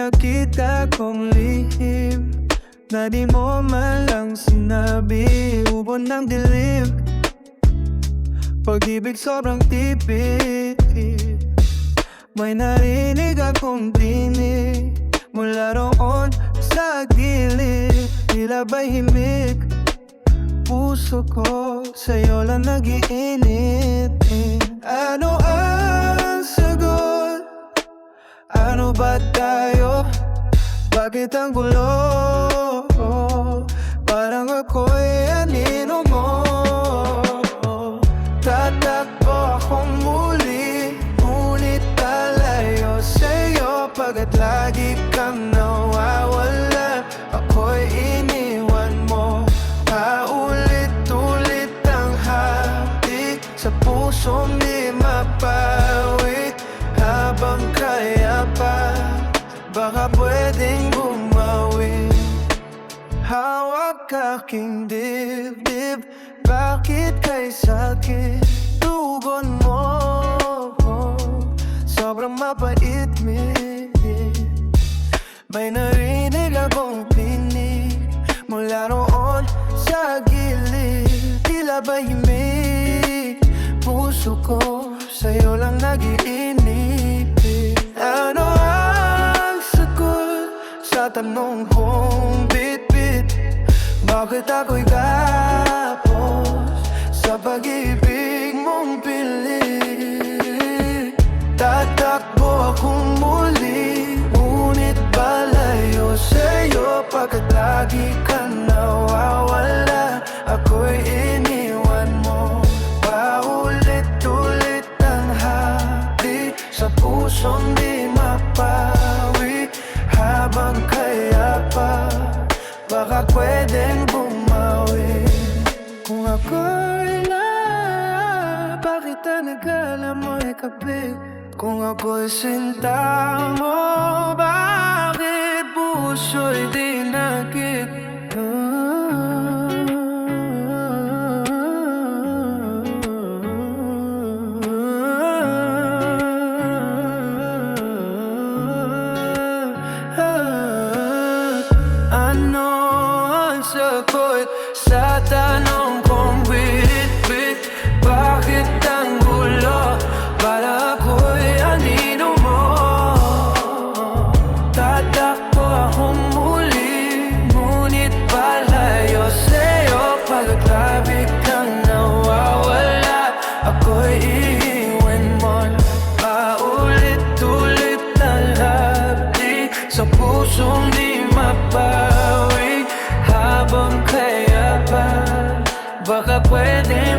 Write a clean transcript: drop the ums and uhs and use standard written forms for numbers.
nakita kong lihim na di mo man lang sinabi. Ubo ng dilim, pag-ibig sobrang tipid. May narinig akong tinig mula roon sa gilid. Tila ba'y himig puso ko, sa'yo lang nag-iinit. Ano ang sagot? Ano ba tayo? Bakit ang gulo? Parang ako'y anino mo. Tatakbo akong muli, ngunit talayo sa'yo. Pagkat lagi kang nawawala, ako'y iniwan mo. Paulit-ulit ang hapik sa pusong di mapawi. Habang kaya pa, baka pwedeng bumawi. Hawak aking dibdib, bakit kay sakit tugon mo? Sobrang mapait, may narinig akong tinig mula roon sa gilid. Tila ba'y himig puso ko, sa'yo lang nag-iinip. Ano ang sagot sa tanong kong bit-bit? Bakit ako'y kapos sa pag-ibig mong pilit? Tatakbo akong muli, ngunit palayo sa'yo. Pagkat lagi ka nawawala, ako'y iniwan mo. Paulit-ulit ang hati sa pusong di mapawi. Habang kaya pa, baka pwedeng bumawi. Kung ako'y bakit nagkala mo'y kapit? Kung ako'y sinta mo, bakit puso'y dinakit? Ano ang sagot sa tanong kong bit-bit? Bakit ang gulo? Para ako'y anino mo. Tatakbo akong muli, ngunit palayo sa'yo. Pagkat labi kang nawawala, ako'y iiwan mo. Paulit-ulit na labi sa pusong di mapawi. Habang kaya pa, baka pwede